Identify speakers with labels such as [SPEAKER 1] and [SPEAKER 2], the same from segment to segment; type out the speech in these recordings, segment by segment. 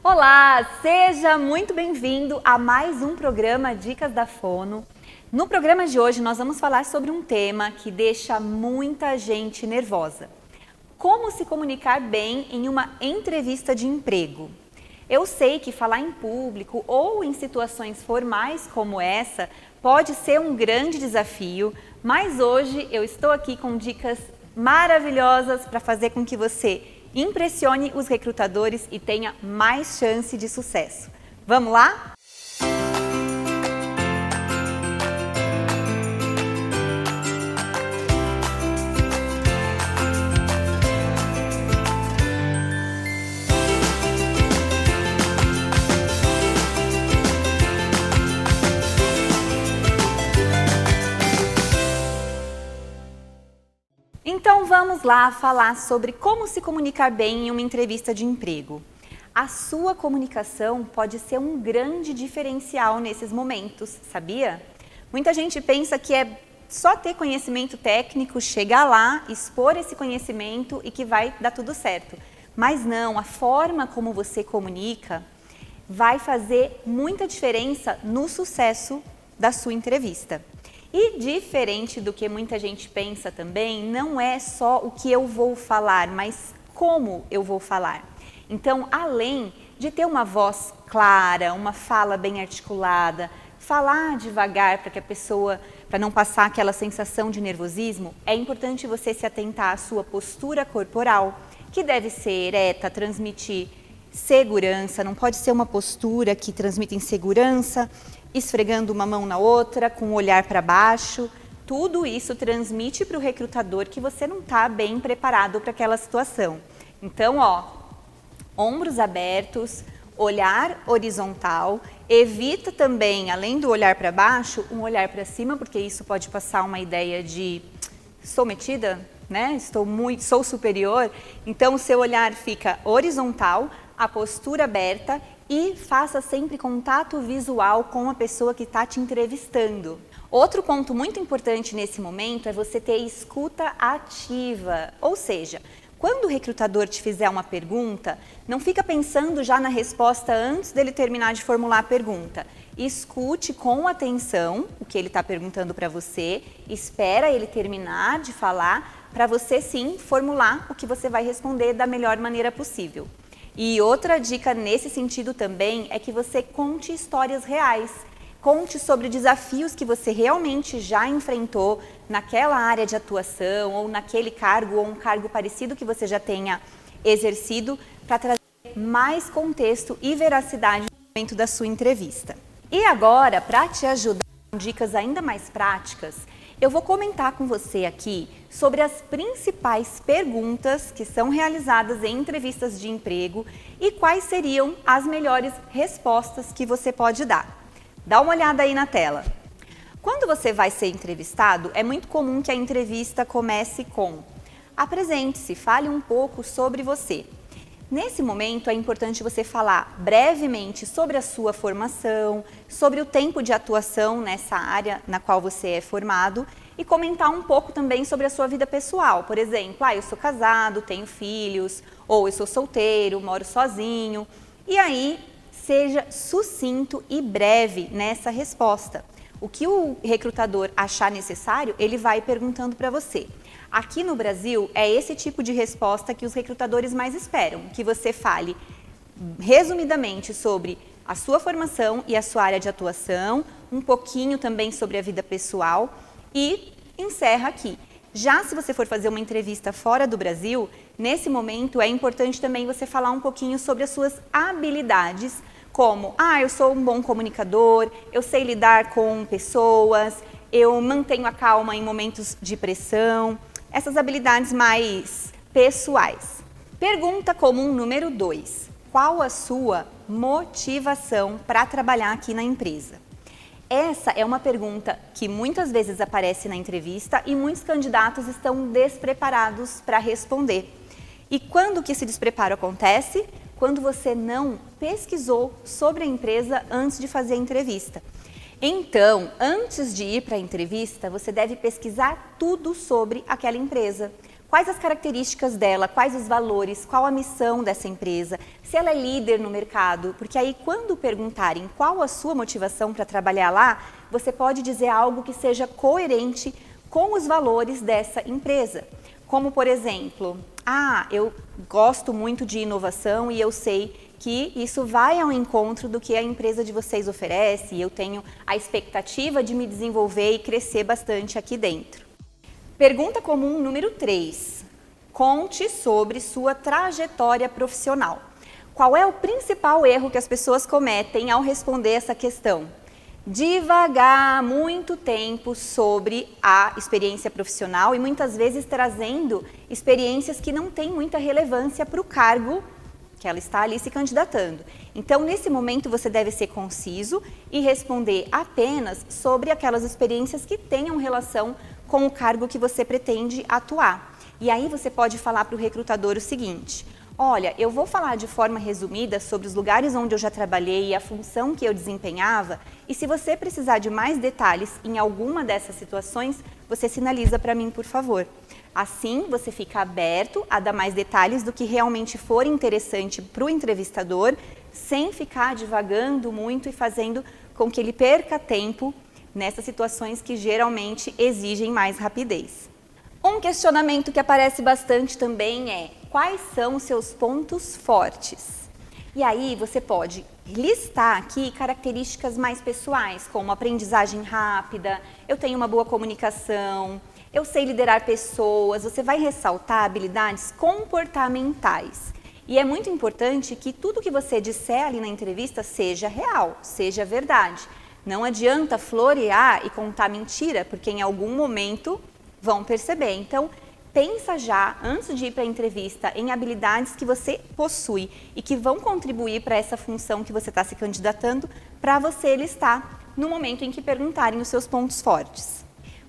[SPEAKER 1] Olá, seja muito bem-vindo a mais um programa Dicas da Fono. No programa de hoje nós vamos falar sobre um tema que deixa muita gente nervosa. Como se comunicar bem em uma entrevista de emprego. Eu sei que falar em público ou em situações formais como essa pode ser um grande desafio, mas hoje eu estou aqui com dicas maravilhosas para fazer com que você impressione os recrutadores e tenha mais chance de sucesso. Vamos lá? Então vamos lá falar sobre como se comunicar bem em uma entrevista de emprego. A sua comunicação pode ser um grande diferencial nesses momentos, sabia? Muita gente pensa que é só ter conhecimento técnico, chegar lá, expor esse conhecimento e que vai dar tudo certo. Mas não, a forma como você comunica vai fazer muita diferença no sucesso da sua entrevista. E diferente do que muita gente pensa também, não é só o que eu vou falar, mas como eu vou falar. Então, além de ter uma voz clara, uma fala bem articulada, falar devagar para que a pessoa, para não passar aquela sensação de nervosismo, é importante você se atentar à sua postura corporal, que deve ser ereta, transmitir segurança, não pode ser uma postura que transmite insegurança, esfregando uma mão na outra, com o olhar para baixo. Tudo isso transmite para o recrutador que você não está bem preparado para aquela situação. Então, ombros abertos, olhar horizontal, evita também, além do olhar para baixo, um olhar para cima, porque isso pode passar uma ideia de sou metida, né? Sou superior. Então, o seu olhar fica horizontal, a postura aberta e faça sempre contato visual com a pessoa que está te entrevistando. Outro ponto muito importante nesse momento é você ter escuta ativa, ou seja, quando o recrutador te fizer uma pergunta, não fica pensando já na resposta antes dele terminar de formular a pergunta. Escute com atenção o que ele está perguntando para você, espera ele terminar de falar para você sim formular o que você vai responder da melhor maneira possível. E outra dica nesse sentido também é que você conte histórias reais. Conte sobre desafios que você realmente já enfrentou naquela área de atuação ou naquele cargo ou um cargo parecido que você já tenha exercido para trazer mais contexto e veracidade no momento da sua entrevista. E agora, para te ajudar com dicas ainda mais práticas, eu vou comentar com você aqui sobre as principais perguntas que são realizadas em entrevistas de emprego e quais seriam as melhores respostas que você pode dar. Dá uma olhada aí na tela. Quando você vai ser entrevistado, é muito comum que a entrevista comece com: apresente-se, fale um pouco sobre você. Nesse momento é importante você falar brevemente sobre a sua formação, sobre o tempo de atuação nessa área na qual você é formado e comentar um pouco também sobre a sua vida pessoal. Por exemplo, eu sou casado, tenho filhos, ou eu sou solteiro, moro sozinho. E aí, seja sucinto e breve nessa resposta. O que o recrutador achar necessário, ele vai perguntando para você. Aqui no Brasil, é esse tipo de resposta que os recrutadores mais esperam, que você fale resumidamente sobre a sua formação e a sua área de atuação, um pouquinho também sobre a vida pessoal e encerra aqui. Já se você for fazer uma entrevista fora do Brasil, nesse momento é importante também você falar um pouquinho sobre as suas habilidades, como, eu sou um bom comunicador, eu sei lidar com pessoas, eu mantenho a calma em momentos de pressão, essas habilidades mais pessoais. Pergunta comum número 2. Qual a sua motivação para trabalhar aqui na empresa? Essa é uma pergunta que muitas vezes aparece na entrevista e muitos candidatos estão despreparados para responder. E quando que esse despreparo acontece? Quando você não pesquisou sobre a empresa antes de fazer a entrevista. Então, antes de ir para a entrevista, você deve pesquisar tudo sobre aquela empresa. Quais as características dela, quais os valores, qual a missão dessa empresa, se ela é líder no mercado, porque aí quando perguntarem qual a sua motivação para trabalhar lá, você pode dizer algo que seja coerente com os valores dessa empresa. Como, por exemplo, eu gosto muito de inovação e eu sei que isso vai ao encontro do que a empresa de vocês oferece e eu tenho a expectativa de me desenvolver e crescer bastante aqui dentro. Pergunta comum número 3. Conte sobre sua trajetória profissional. Qual é o principal erro que as pessoas cometem ao responder essa questão? Divagar muito tempo sobre a experiência profissional e muitas vezes trazendo experiências que não têm muita relevância para o cargo que ela está ali se candidatando. Então, nesse momento, você deve ser conciso e responder apenas sobre aquelas experiências que tenham relação com o cargo que você pretende atuar. E aí você pode falar para o recrutador o seguinte: olha, eu vou falar de forma resumida sobre os lugares onde eu já trabalhei e a função que eu desempenhava, e se você precisar de mais detalhes em alguma dessas situações, você sinaliza para mim, por favor. Assim, você fica aberto a dar mais detalhes do que realmente for interessante para o entrevistador, sem ficar divagando muito e fazendo com que ele perca tempo nessas situações que geralmente exigem mais rapidez. Um questionamento que aparece bastante também é: quais são os seus pontos fortes? E aí você pode listar aqui características mais pessoais, como aprendizagem rápida, eu tenho uma boa comunicação, eu sei liderar pessoas. Você vai ressaltar habilidades comportamentais. E é muito importante que tudo que você disser ali na entrevista seja real, seja verdade. Não adianta florear e contar mentira, porque em algum momento vão perceber. Então, pensa já, antes de ir para a entrevista, em habilidades que você possui e que vão contribuir para essa função que você está se candidatando, para você listar no momento em que perguntarem os seus pontos fortes.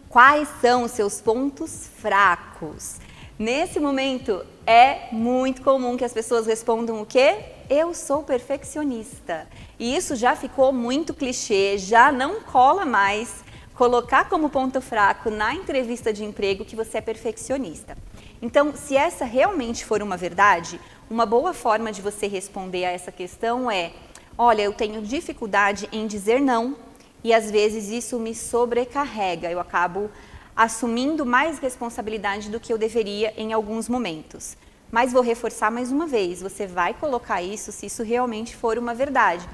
[SPEAKER 1] Quais são os seus pontos fracos? Nesse momento, é muito comum que as pessoas respondam o quê? Eu sou perfeccionista. E isso já ficou muito clichê, já não cola mais colocar como ponto fraco na entrevista de emprego que você é perfeccionista. Então, se essa realmente for uma verdade, uma boa forma de você responder a essa questão é: olha, eu tenho dificuldade em dizer não e às vezes isso me sobrecarrega, eu acabo assumindo mais responsabilidade do que eu deveria em alguns momentos. Mas vou reforçar mais uma vez, você vai colocar isso se isso realmente for uma verdade.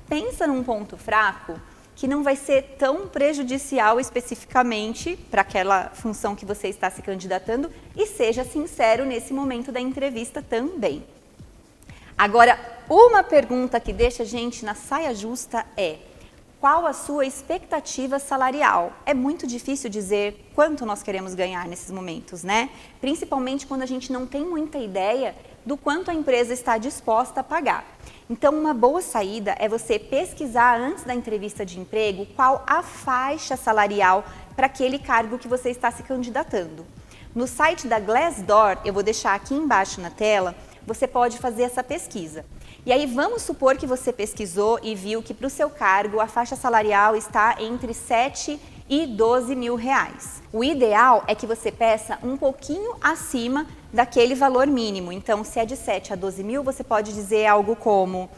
[SPEAKER 1] Pensa num ponto fraco que não vai ser tão prejudicial especificamente para aquela função que você está se candidatando e seja sincero nesse momento da entrevista também. Agora, uma pergunta que deixa a gente na saia justa é: qual a sua expectativa salarial? É muito difícil dizer quanto nós queremos ganhar nesses momentos, né? Principalmente quando a gente não tem muita ideia do quanto a empresa está disposta a pagar. Então, uma boa saída é você pesquisar antes da entrevista de emprego qual a faixa salarial para aquele cargo que você está se candidatando. No site da Glassdoor, eu vou deixar aqui embaixo na tela, você pode fazer essa pesquisa. E aí vamos supor que você pesquisou e viu que para o seu cargo a faixa salarial está entre 7 e 12 mil reais. O ideal é que você peça um pouquinho acima daquele valor mínimo. Então, se é de 7 a 12 mil, você pode dizer algo como: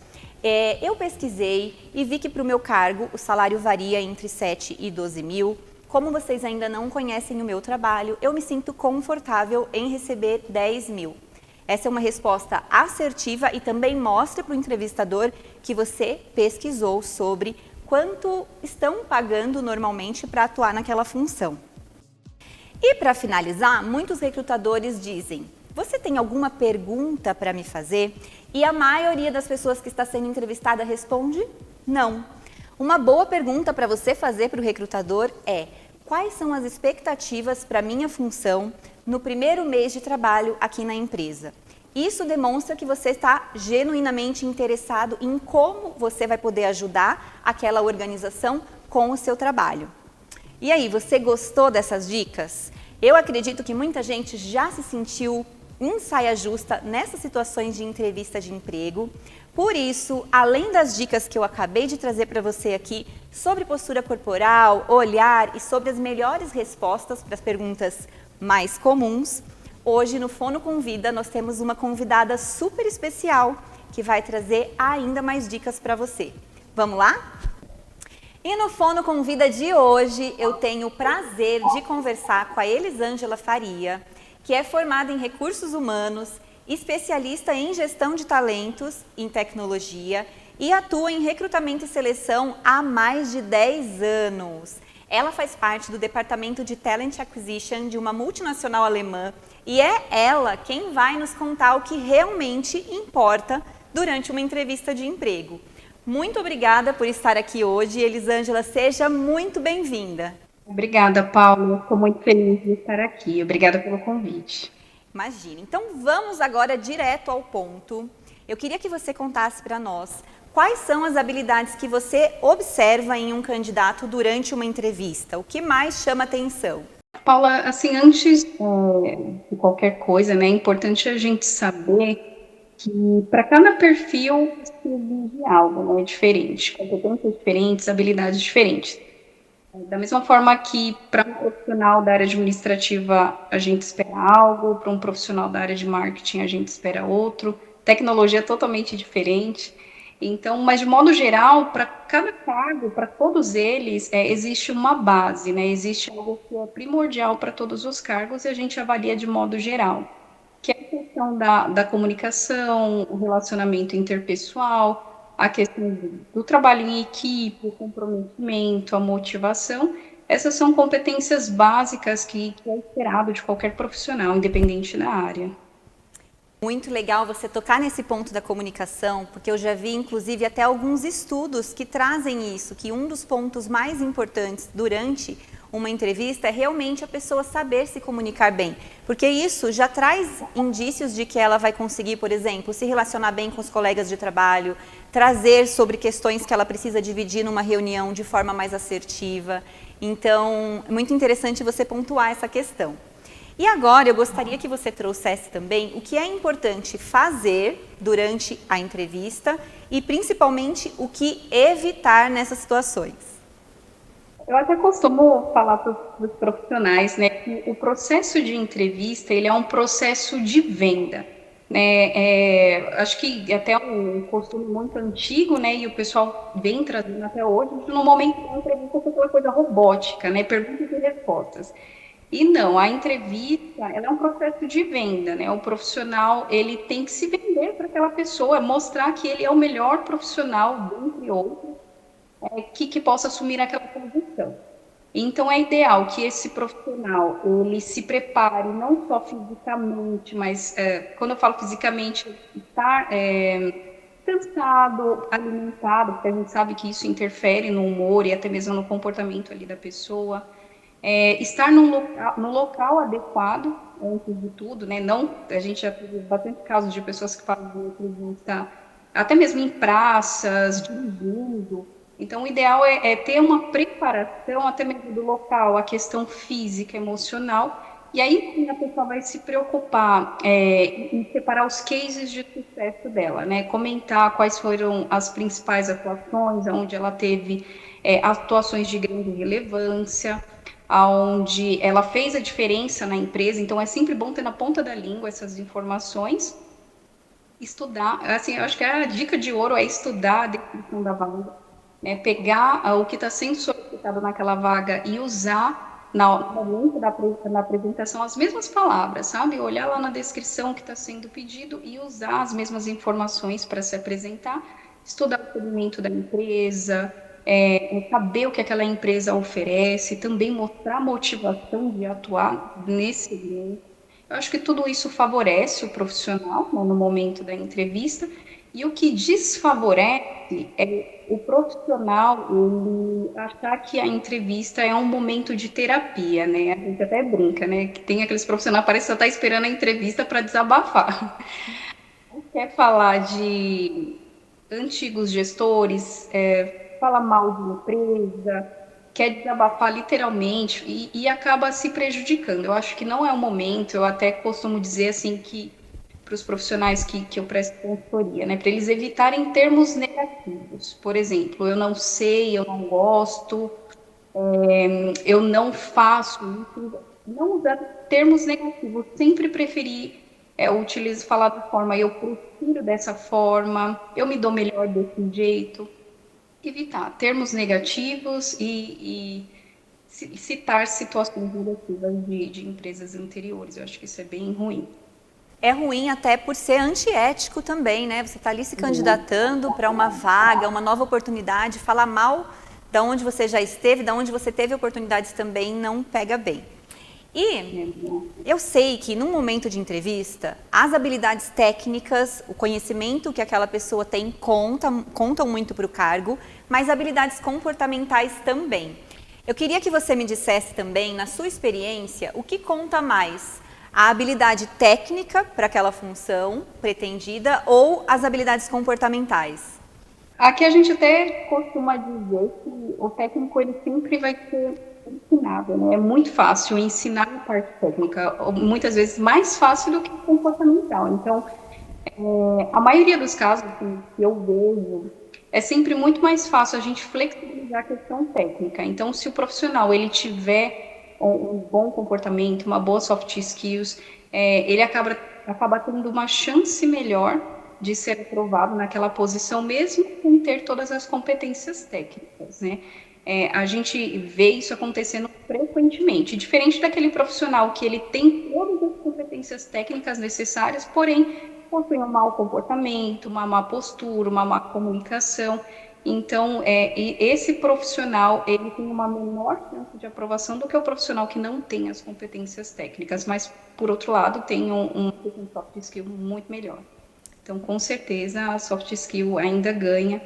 [SPEAKER 1] eu pesquisei e vi que para o meu cargo o salário varia entre 7 e 12 mil. Como vocês ainda não conhecem o meu trabalho, eu me sinto confortável em receber 10 mil. Essa é uma resposta assertiva e também mostra para o entrevistador que você pesquisou sobre quanto estão pagando normalmente para atuar naquela função. E para finalizar, muitos recrutadores dizem: você tem alguma pergunta para me fazer? E a maioria das pessoas que está sendo entrevistada responde: não. Uma boa pergunta para você fazer para o recrutador é: quais são as expectativas para minha função no primeiro mês de trabalho aqui na empresa? Isso demonstra que você está genuinamente interessado em como você vai poder ajudar aquela organização com o seu trabalho. E aí, você gostou dessas dicas? Eu acredito que muita gente já se sentiu em saia justa nessas situações de entrevista de emprego. Por isso, além das dicas que eu acabei de trazer para você aqui sobre postura corporal, olhar e sobre as melhores respostas para as perguntas mais comuns, Hoje no Fono Convida nós temos uma convidada super especial que vai trazer ainda mais dicas para você. Vamos lá? E no Fono Convida de hoje eu tenho o prazer de conversar com a Elisângela Faria, que é formada em Recursos Humanos, especialista em Gestão de Talentos em Tecnologia e atua em recrutamento e seleção há mais de 10 anos. Ela faz parte do departamento de Talent Acquisition de uma multinacional alemã e é ela quem vai nos contar o que realmente importa durante uma entrevista de emprego. Muito obrigada por estar aqui hoje, Elisângela, seja muito bem-vinda.
[SPEAKER 2] Obrigada, Paulo. Estou muito feliz de estar aqui. Obrigada pelo convite.
[SPEAKER 1] Imagina. Então vamos agora direto ao ponto. Eu queria que você contasse para nós quais são as habilidades que você observa em um candidato durante uma entrevista. O que mais chama atenção?
[SPEAKER 2] Paula, assim, antes de qualquer coisa, né, é importante a gente saber que para cada perfil se exige algo, né, diferente, competências diferentes, habilidades diferentes. Da mesma forma que para um profissional da área administrativa a gente espera algo, para um profissional da área de marketing a gente espera outro, tecnologia é totalmente diferente. Então, mas de modo geral, para cada cargo, para todos eles, existe uma base, né? Existe algo que é primordial para todos os cargos e a gente avalia de modo geral, que é a questão da comunicação, o relacionamento interpessoal, a questão do trabalho em equipe, o comprometimento, a motivação. Essas são competências básicas que é esperado de qualquer profissional, independente da área.
[SPEAKER 1] Muito legal você tocar nesse ponto da comunicação, porque eu já vi, inclusive, até alguns estudos que trazem isso, que um dos pontos mais importantes durante uma entrevista é realmente a pessoa saber se comunicar bem, porque isso já traz indícios de que ela vai conseguir, por exemplo, se relacionar bem com os colegas de trabalho, trazer sobre questões que ela precisa dividir numa reunião de forma mais assertiva. Então, é muito interessante você pontuar essa questão. E agora eu gostaria que você trouxesse também o que é importante fazer durante a entrevista e principalmente o que evitar nessas situações.
[SPEAKER 2] Eu até costumo falar para os profissionais, né, que o processo de entrevista ele é um processo de venda, né? Acho que até um costume muito antigo, né, e o pessoal vem trazendo até hoje, no momento da entrevista é aquela coisa robótica, né, perguntas e respostas. E não, a entrevista, ela é um processo de venda, né? O profissional, ele tem que se vender para aquela pessoa, mostrar que ele é o melhor profissional, dentre outros, que possa assumir aquela posição. Então, é ideal que esse profissional, ele se prepare, não só fisicamente, mas, quando eu falo fisicamente, estar cansado, alimentado, porque a gente sabe que isso interfere no humor e até mesmo no comportamento ali da pessoa. Estar no local adequado, antes de tudo, né? Não, a gente já teve bastante casos de pessoas que fazem entrevista até mesmo em praças, dirigindo. Então, o ideal é ter uma preparação até mesmo do local, a questão física, emocional, e aí sim a pessoa vai se preocupar em separar os cases de sucesso dela, né? Comentar quais foram as principais atuações, onde ela teve atuações de grande relevância, onde ela fez a diferença na empresa, então é sempre bom ter na ponta da língua essas informações, estudar, assim, eu acho que a dica de ouro é estudar a definição da vaga, né, pegar o que está sendo solicitado naquela vaga e usar no momento da apresentação as mesmas palavras, sabe? Olhar lá na descrição que está sendo pedido e usar as mesmas informações para se apresentar, estudar o segmento da empresa, saber o que aquela empresa oferece, também mostrar a motivação de atuar nesse segmento. Eu acho que tudo isso favorece o profissional, né, no momento da entrevista, e o que desfavorece é o profissional ele achar que a entrevista é um momento de terapia, né? A gente até brinca, né? Que tem aqueles profissionais que parece que só está esperando a entrevista para desabafar. Quer falar de antigos gestores, fala mal de empresa, quer desabafar literalmente e acaba se prejudicando. Eu acho que não é o momento, eu até costumo dizer assim que para os profissionais que eu presto consultoria, né, para eles evitarem termos negativos. Por exemplo, eu não sei, eu não gosto, eu não faço isso. não usar termos negativos, sempre preferir falar da forma eu prefiro dessa forma, eu me dou melhor desse jeito. Evitar termos negativos e citar situações negativas de empresas anteriores. Eu acho que isso é bem ruim.
[SPEAKER 1] É ruim até por ser antiético também, né? Você está ali se candidatando para uma vaga, uma nova oportunidade, falar mal da onde você já esteve, da onde você teve oportunidades também, não pega bem. E eu sei que num momento de entrevista, as habilidades técnicas, o conhecimento que aquela pessoa tem contam muito para o cargo, mas habilidades comportamentais também. Eu queria que você me dissesse também, na sua experiência, o que conta mais? A habilidade técnica para aquela função pretendida ou as habilidades comportamentais?
[SPEAKER 2] Aqui a gente até costuma dizer que o técnico ele sempre vai ser ensinado, né? É muito fácil ensinar a parte técnica, muitas vezes mais fácil do que comportamental. Então, a maioria dos casos que eu vejo é sempre muito mais fácil a gente flexibilizar a questão técnica. Então, se o profissional ele tiver um bom comportamento, uma boa soft skills, ele acaba tendo uma chance melhor de ser aprovado naquela posição, mesmo sem ter todas as competências técnicas, né? A gente vê isso acontecendo frequentemente, diferente daquele profissional que ele tem todas as competências técnicas necessárias, porém possui um mau comportamento, uma má postura, uma má comunicação. Então, esse profissional ele tem uma menor chance de aprovação do que o profissional que não tem as competências técnicas, mas, por outro lado, tem um soft skill muito melhor. Então, com certeza, a soft skill ainda ganha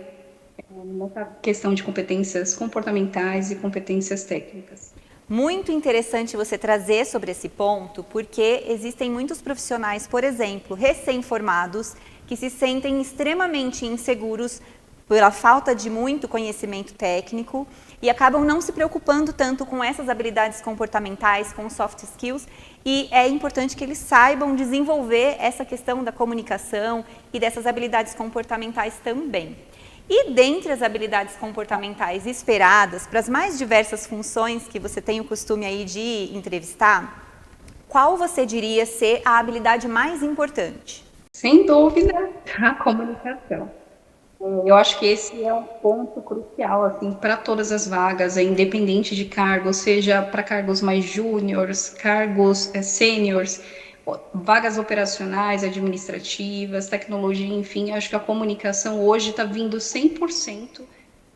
[SPEAKER 2] nessa questão de competências comportamentais e competências técnicas.
[SPEAKER 1] Muito interessante você trazer sobre esse ponto, porque existem muitos profissionais, por exemplo, recém-formados, que se sentem extremamente inseguros pela falta de muito conhecimento técnico e acabam não se preocupando tanto com essas habilidades comportamentais, com soft skills, e é importante que eles saibam desenvolver essa questão da comunicação e dessas habilidades comportamentais também. E dentre as habilidades comportamentais esperadas para as mais diversas funções que você tem o costume aí de entrevistar, qual você diria ser a habilidade mais importante?
[SPEAKER 2] Sem dúvida, a comunicação. Eu acho que esse é um ponto crucial assim, para todas as vagas, independente de cargo, seja para cargos mais júniores, cargos sêniores, vagas operacionais, administrativas, tecnologia, enfim, acho que a comunicação hoje está vindo 100%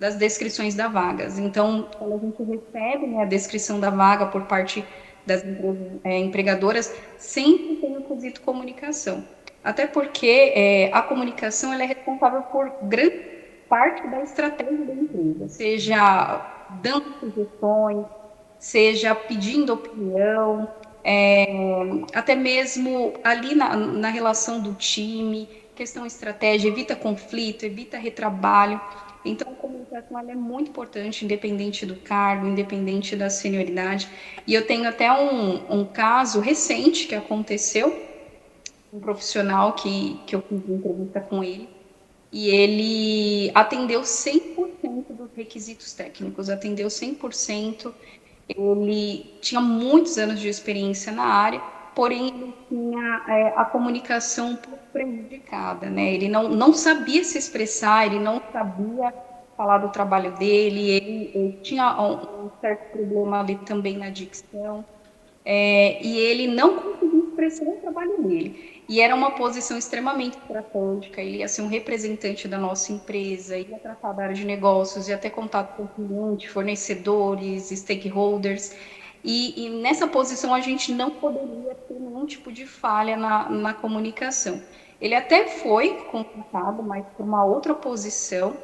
[SPEAKER 2] das descrições das vagas. Então, quando a gente recebe, né, a descrição da vaga por parte das empregadoras, sempre tem o quesito comunicação. Até porque a comunicação ela é responsável por grande parte da estratégia da empresa, seja dando sugestões, seja pedindo opinião, até mesmo ali na relação do time, questão estratégia, evita conflito, evita retrabalho. Então, a comunicação ela é muito importante, independente do cargo, independente da senioridade. E eu tenho até um caso recente que aconteceu, um profissional que eu fiz entrevista com ele, e ele atendeu 100% dos requisitos técnicos, atendeu 100%, ele tinha muitos anos de experiência na área, porém ele tinha a comunicação um pouco prejudicada, né? Ele não sabia se expressar, ele não sabia falar do trabalho dele, ele tinha um certo problema ali também na dicção, e ele não conseguia expressar o trabalho dele. E era uma posição extremamente estratégica, ele ia ser um representante da nossa empresa, ia tratar da área de negócios, ia ter contato com o cliente, fornecedores, stakeholders, e nessa posição a gente não poderia ter nenhum tipo de falha na comunicação. Ele até foi contratado, mas por uma outra posição,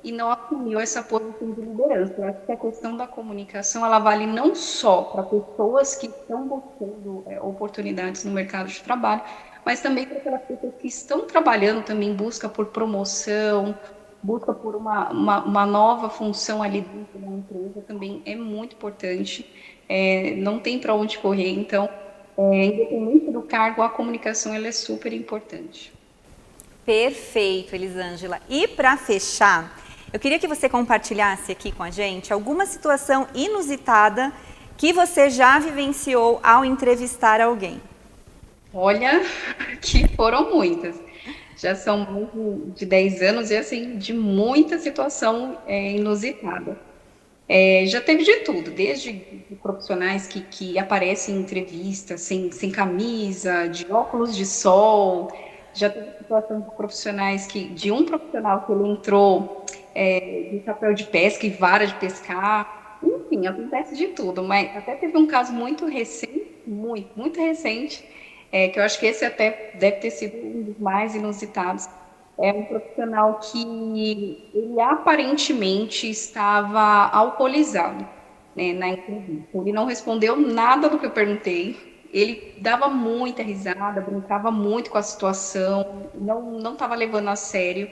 [SPEAKER 2] e não assumiu essa posição de liderança. Eu acho que a questão da comunicação, ela vale não só para pessoas que estão buscando oportunidades no mercado de trabalho, mas também para aquelas pessoas que estão trabalhando também, busca por promoção, busca por uma nova função ali dentro da empresa, também é muito importante, não tem para onde correr, então, independente do cargo, a comunicação ela é super importante.
[SPEAKER 1] Perfeito, Elisângela. E para fechar, eu queria que você compartilhasse aqui com a gente alguma situação inusitada que você já vivenciou ao entrevistar alguém?
[SPEAKER 2] Olha, que foram muitas. Já são mais de 10 anos e, assim, de muita situação inusitada. Já teve de tudo, desde profissionais que aparecem em entrevistas sem camisa, de óculos de sol. Já teve situações de profissionais de um profissional que ele entrou de chapéu de pesca e vara de pescar. Enfim, acontece de tudo, mas até teve um caso muito recente, muito recente, que eu acho que esse até deve ter sido um dos mais inusitados. É um profissional que ele aparentemente estava alcoolizado, né, na entrevista. Ele não respondeu nada do que eu perguntei. Ele dava muita risada, brincava muito com a situação, não estava levando a sério.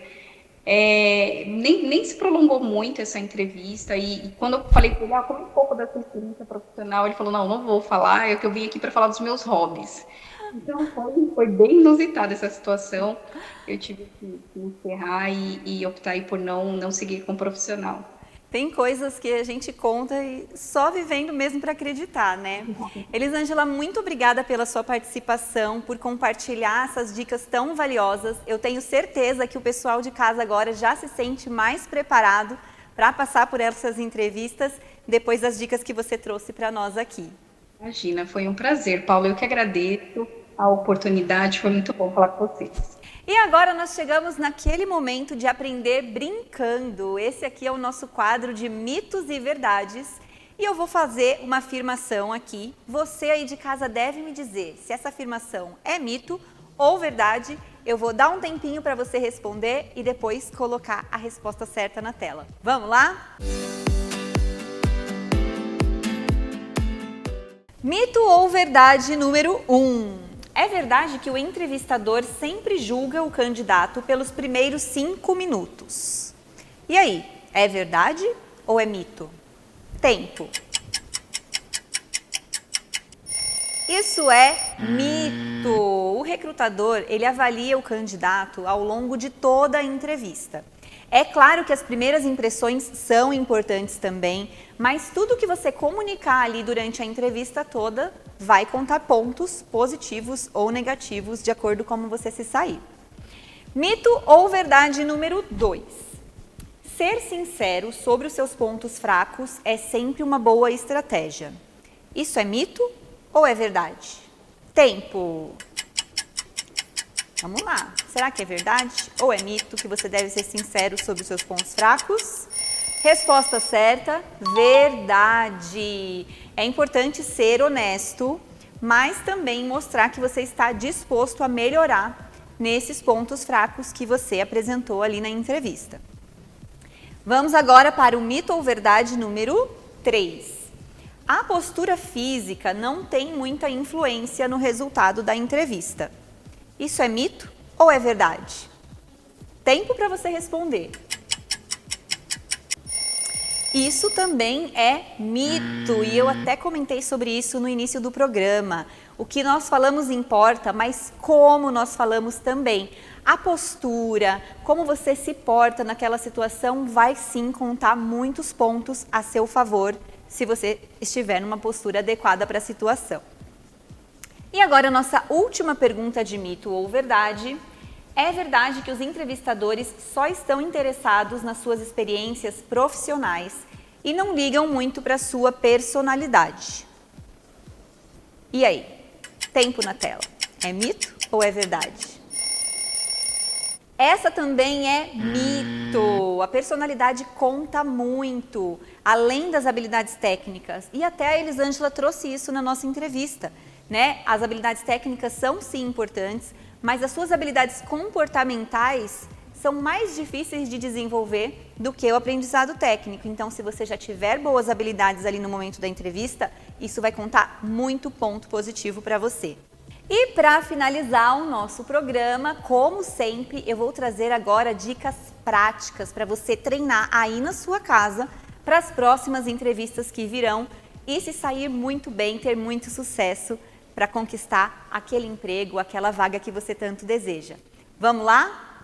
[SPEAKER 2] Nem se prolongou muito essa entrevista. E quando eu falei para ele, como um pouco da sua experiência profissional, ele falou: não vou falar, é que eu vim aqui para falar dos meus hobbies. Então foi bem inusitada essa situação. Eu tive que encerrar e optar aí por não seguir como profissional.
[SPEAKER 1] Tem coisas que a gente conta e só vivendo mesmo para acreditar, né? Elisângela, muito obrigada pela sua participação, por compartilhar essas dicas tão valiosas. Eu tenho certeza que o pessoal de casa agora já se sente mais preparado para passar por essas entrevistas depois das dicas que você trouxe para nós aqui.
[SPEAKER 2] Imagina, foi um prazer, Paula. Eu que agradeço a oportunidade, foi muito bom falar com vocês.
[SPEAKER 1] E agora nós chegamos naquele momento de aprender brincando. Esse aqui é o nosso quadro de mitos e verdades. E eu vou fazer uma afirmação aqui. Você aí de casa deve me dizer se essa afirmação é mito ou verdade. Eu vou dar um tempinho para você responder e depois colocar a resposta certa na tela. Vamos lá? Mito ou verdade número 1. É verdade que o entrevistador sempre julga o candidato pelos primeiros 5 minutos. E aí, é verdade ou é mito? Tempo. Isso é mito. O recrutador, ele avalia o candidato ao longo de toda a entrevista. É claro que as primeiras impressões são importantes também, mas tudo que você comunicar ali durante a entrevista toda vai contar pontos positivos ou negativos, de acordo com como você se sair. Mito ou verdade número 2. Ser sincero sobre os seus pontos fracos é sempre uma boa estratégia. Isso é mito ou é verdade? Tempo. Vamos lá. Será que é verdade ou é mito que você deve ser sincero sobre os seus pontos fracos? Resposta certa, verdade. É importante ser honesto, mas também mostrar que você está disposto a melhorar nesses pontos fracos que você apresentou ali na entrevista. Vamos agora para o mito ou verdade número 3. A postura física não tem muita influência no resultado da entrevista. Isso é mito ou é verdade? Tempo para você responder. Isso também é mito e eu até comentei sobre isso no início do programa. O que nós falamos importa, mas como nós falamos também. A postura, como você se porta naquela situação vai sim contar muitos pontos a seu favor se você estiver numa postura adequada para a situação. E agora a nossa última pergunta de mito ou verdade. É verdade que os entrevistadores só estão interessados nas suas experiências profissionais e não ligam muito para a sua personalidade? E aí? Tempo na tela. É mito ou é verdade? Essa também é mito. A personalidade conta muito, além das habilidades técnicas. E até a Elisângela trouxe isso na nossa entrevista, né? As habilidades técnicas são sim importantes, mas as suas habilidades comportamentais são mais difíceis de desenvolver do que o aprendizado técnico. Então, se você já tiver boas habilidades ali no momento da entrevista, isso vai contar muito ponto positivo para você. E para finalizar o nosso programa, como sempre, eu vou trazer agora dicas práticas para você treinar aí na sua casa para as próximas entrevistas que virão e se sair muito bem, ter muito sucesso para conquistar aquele emprego, aquela vaga que você tanto deseja. Vamos lá?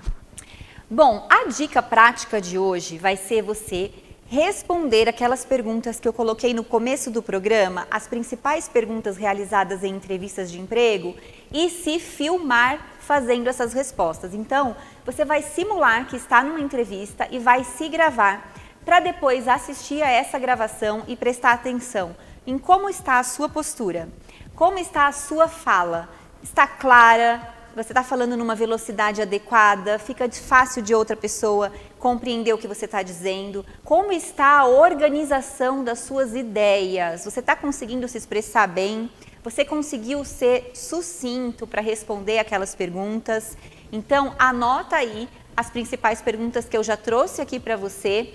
[SPEAKER 1] Bom, a dica prática de hoje vai ser você responder aquelas perguntas que eu coloquei no começo do programa, as principais perguntas realizadas em entrevistas de emprego, e se filmar fazendo essas respostas. Então, você vai simular que está numa entrevista e vai se gravar para depois assistir a essa gravação e prestar atenção em como está a sua postura, como está a sua fala. Está clara? Você está falando numa velocidade adequada? Fica fácil de outra pessoa compreender o que você está dizendo? Como está a organização das suas ideias? Você está conseguindo se expressar bem? Você conseguiu ser sucinto para responder aquelas perguntas? Então, anota aí as principais perguntas que eu já trouxe aqui para você,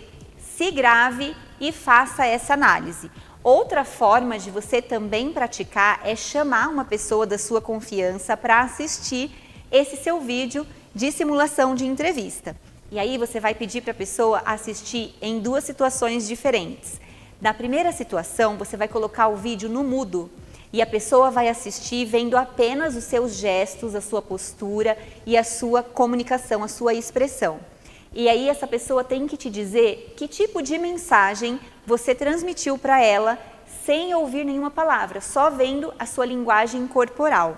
[SPEAKER 1] se grave e faça essa análise. Outra forma de você também praticar é chamar uma pessoa da sua confiança para assistir esse seu vídeo de simulação de entrevista. E aí você vai pedir para a pessoa assistir em 2 situações diferentes. Na primeira situação, você vai colocar o vídeo no mudo e a pessoa vai assistir vendo apenas os seus gestos, a sua postura e a sua comunicação, a sua expressão. E aí essa pessoa tem que te dizer que tipo de mensagem você transmitiu para ela sem ouvir nenhuma palavra, só vendo a sua linguagem corporal.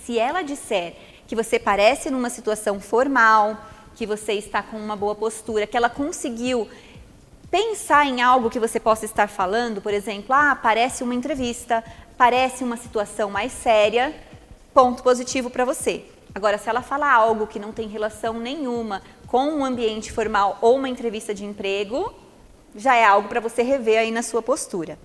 [SPEAKER 1] Se ela disser que você parece numa situação formal, que você está com uma boa postura, que ela conseguiu pensar em algo que você possa estar falando, por exemplo, parece uma entrevista, parece uma situação mais séria, ponto positivo para você. Agora, se ela falar algo que não tem relação nenhuma com um ambiente formal ou uma entrevista de emprego, já é algo para você rever aí na sua postura.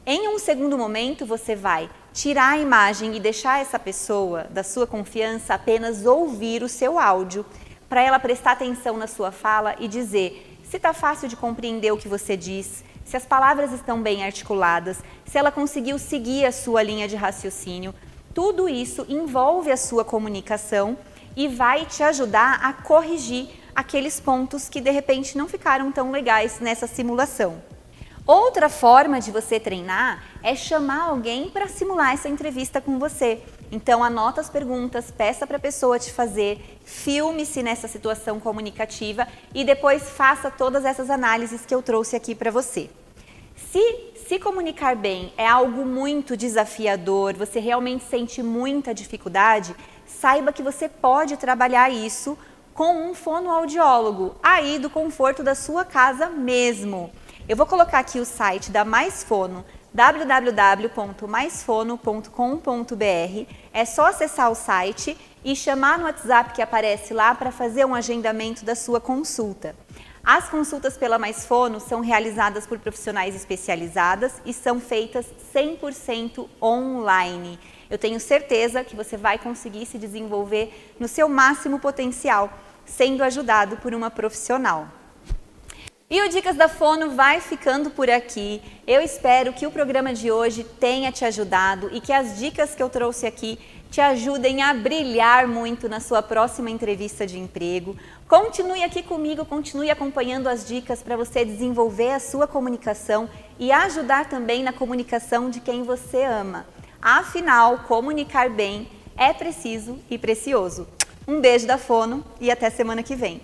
[SPEAKER 1] Em um segundo momento, você vai tirar a imagem e deixar essa pessoa da sua confiança apenas ouvir o seu áudio, para ela prestar atenção na sua fala e dizer se está fácil de compreender o que você diz, se as palavras estão bem articuladas, se ela conseguiu seguir a sua linha de raciocínio. Tudo isso envolve a sua comunicação e vai te ajudar a corrigir aqueles pontos que de repente não ficaram tão legais nessa simulação. Outra forma de você treinar é chamar alguém para simular essa entrevista com você. Então anota as perguntas, peça para a pessoa te fazer, filme-se nessa situação comunicativa e depois faça todas essas análises que eu trouxe aqui para você. Se comunicar bem é algo muito desafiador, você realmente sente muita dificuldade, saiba que você pode trabalhar isso com um fonoaudiólogo, aí do conforto da sua casa mesmo. Eu vou colocar aqui o site da Mais Fono, www.maisfono.com.br. É só acessar o site e chamar no WhatsApp que aparece lá para fazer um agendamento da sua consulta. As consultas pela Mais Fono são realizadas por profissionais especializadas e são feitas 100% online. Eu tenho certeza que você vai conseguir se desenvolver no seu máximo potencial, sendo ajudado por uma profissional. E o Dicas da Fono vai ficando por aqui. Eu espero que o programa de hoje tenha te ajudado e que as dicas que eu trouxe aqui te ajudem a brilhar muito na sua próxima entrevista de emprego. Continue aqui comigo, continue acompanhando as dicas para você desenvolver a sua comunicação e ajudar também na comunicação de quem você ama. Afinal, comunicar bem é preciso e precioso. Um beijo da Fono e até semana que vem.